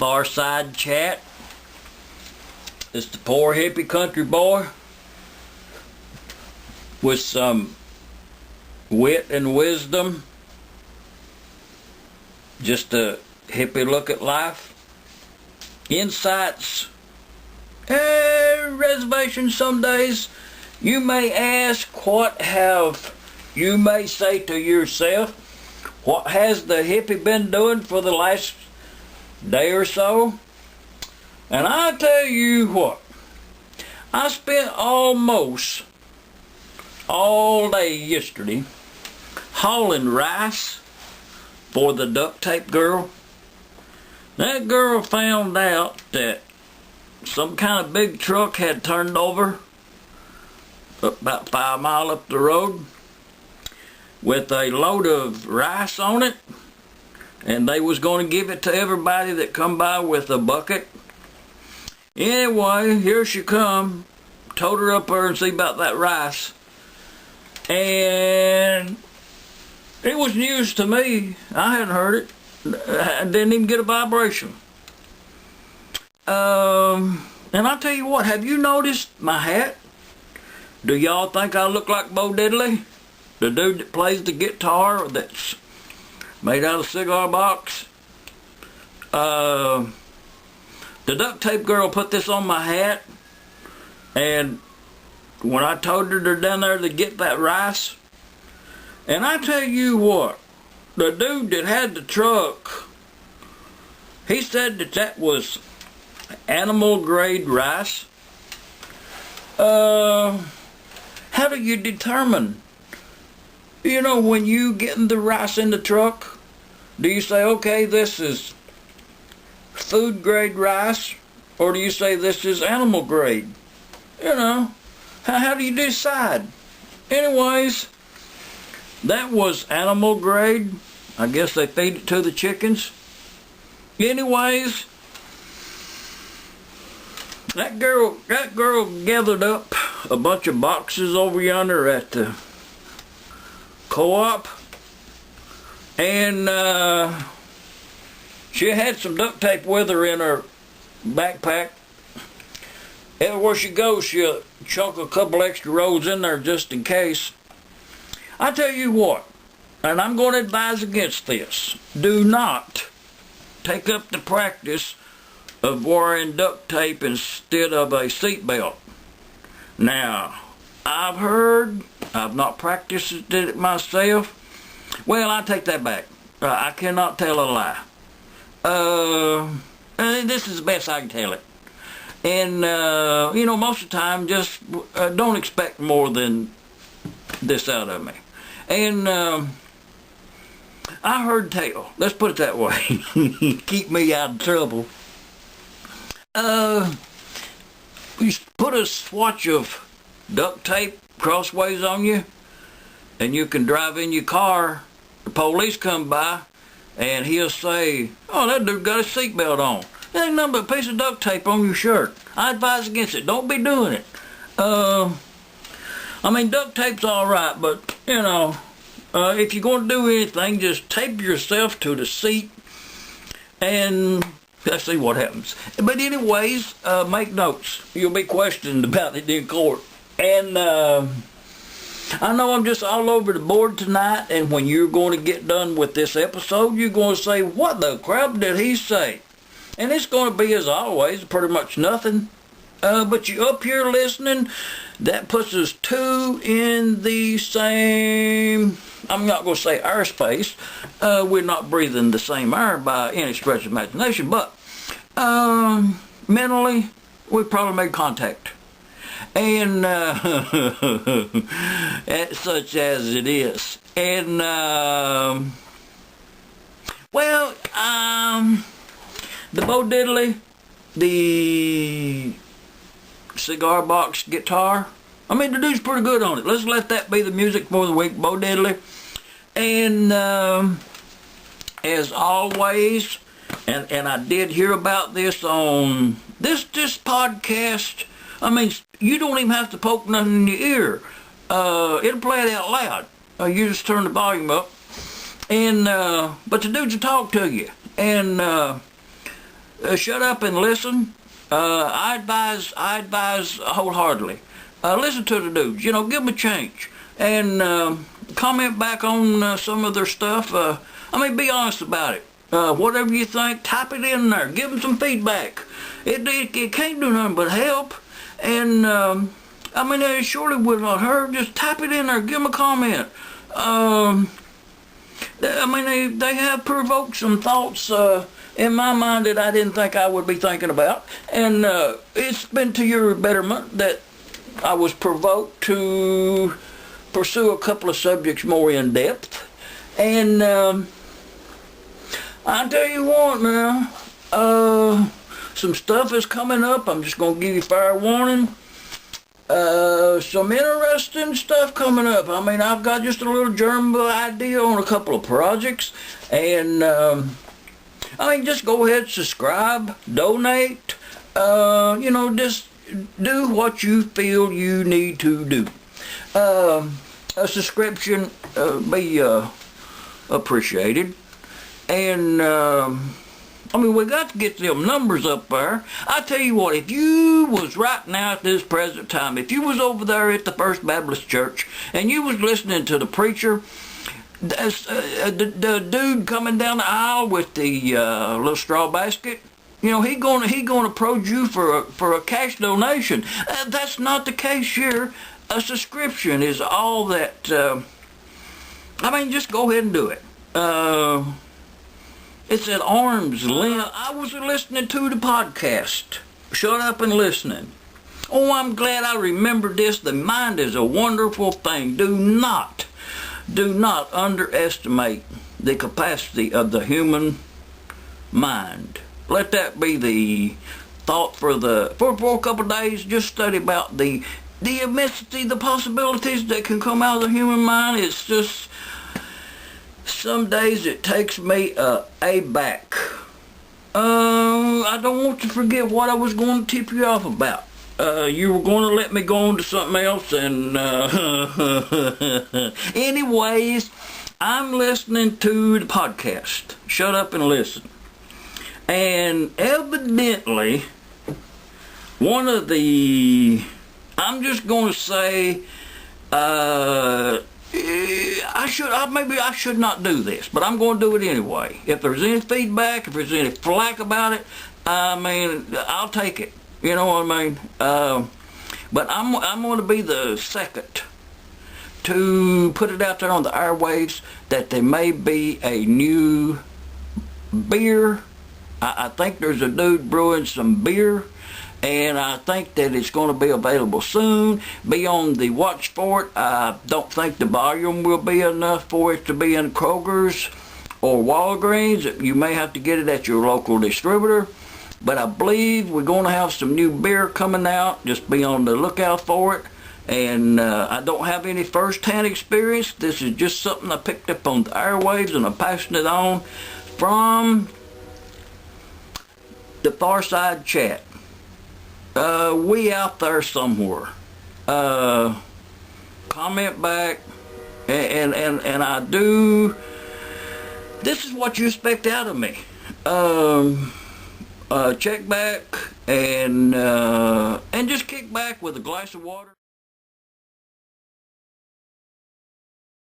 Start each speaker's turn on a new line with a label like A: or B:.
A: Far Side Chat. It's the poor hippie country boy with some wit and wisdom. Just a hippie look at life. Insights. Reservations some days. You may ask, you may say to yourself, what has the hippie been doing for the last day or so? And I tell you what, I spent almost all day yesterday hauling rice for the duct tape girl. That girl found out that some kind of big truck had turned over about 5 miles up the road with a load of rice on it, and they was going to give it to everybody that come by with a bucket. Anyway, here she come. Told her up there and see about that rice. And it was news to me. I hadn't heard it. I didn't even get a vibration. And I'll tell you what, have you noticed my hat? Do y'all think I look like Bo Diddley? The dude that plays the guitar that's made out of a cigar box? The duct tape girl put this on my hat, and when I told her they're down there to get that rice, and I tell you what, the dude that had the truck, he said that was animal grade rice. How do you determine, when you getting the rice in the truck, do you say, okay, this is food grade rice, or do you say this is animal grade? How do you decide? Anyways, that was animal grade. I guess they feed it to the chickens. Anyways, that girl gathered up a bunch of boxes over yonder at the co-op, and she had some duct tape with her in her backpack. Everywhere she goes, she'll chunk a couple extra rolls in there just in case. I tell you what, and I'm going to advise against this. Do not take up the practice of wearing duct tape instead of a seatbelt. Now, I've not practiced it myself. Well, I take that back. I cannot tell a lie. This is the best I can tell it. And, most of the time, just don't expect more than this out of me. And I heard tell, let's put it that way, keep me out of trouble. You put a swatch of duct tape crossways on you, and you can drive in your car. The police come by, and he'll say, oh, that dude got a seatbelt on. There ain't nothing but a piece of duct tape on your shirt. I advise against it. Don't be doing it. Duct tape's all right, but, if you're going to do anything, just tape yourself to the seat, and let's see what happens. But anyways, make notes. You'll be questioned about it in court. And I know I'm just all over the board tonight, and when you're going to get done with this episode, you're going to say, what the crap did he say? And it's going to be, as always, pretty much nothing. But you up here listening, that puts us two in the same, I'm not going to say airspace. We're not breathing the same air by any stretch of imagination, but mentally, we probably made contact. And such as it is. And, the Bo Diddley, the cigar box guitar, the dude's pretty good on it. Let's let that be the music for the week, Bo Diddley. And as always, and I did hear about this on this podcast. You don't even have to poke nothing in your ear. It'll play it out loud. You just turn the volume up. And but the dudes will talk to you. And shut up and listen. I advise wholeheartedly. Listen to the dudes. You know, give them a chance and comment back on some of their stuff. I mean, be honest about it. Whatever you think, type it in there. Give them some feedback. It can't do nothing but help. And I mean, it surely would not hurt. Just type it in there. Give them a comment. I mean, they have provoked some thoughts in my mind that I didn't think I would be thinking about. And it's been to your betterment that I was provoked to pursue a couple of subjects more in depth. And I'll tell you what now, some stuff is coming up. I'm just going to give you fair warning. Some interesting stuff coming up. I mean, I've got just a little germ idea on a couple of projects. And, I mean, just go ahead, subscribe, donate, you know, just do what you feel you need to do. A subscription be appreciated. And, I mean, we got to get them numbers up there. I tell you what, if you was right now at this present time, if you was over there at the First Baptist Church and you was listening to the preacher, the dude coming down the aisle with the little straw basket, you know, he gonna approach you for a cash donation. That's not the case here. A subscription is all that. I mean, just go ahead and do it. It's at arm's length. I was listening to the podcast. Shut up and listening. Oh, I'm glad I remembered this. The mind is a wonderful thing. Do not underestimate the capacity of the human mind. Let that be the thought for a couple of days. Just study about the immensity, the possibilities that can come out of the human mind. It's just, some days it takes me aback. I don't want to forget what I was going to tip you off about. You were going to let me go on to something else, and anyways, I'm listening to the podcast. Shut up and listen. And evidently, one of the, I'm just going to say, maybe I should not do this, but I'm going to do it anyway. If there's any feedback, if there's any flack about it, I mean, I'll take it. You know what I mean? But I'm going to be the second to put it out there on the airwaves that there may be a new beer. I think there's a dude brewing some beer, and I think that it's going to be available soon. Be on the watch for it. I don't think the volume will be enough for it to be in Kroger's or Walgreens. You may have to get it at your local distributor. But I believe we're going to have some new beer coming out. Just be on the lookout for it. And I don't have any first-hand experience. This is just something I picked up on the airwaves, and I'm passing it on from the Far Side Chat. We out there somewhere. Comment back, and I do. This is what you expect out of me. Check back and just kick back with a glass of water.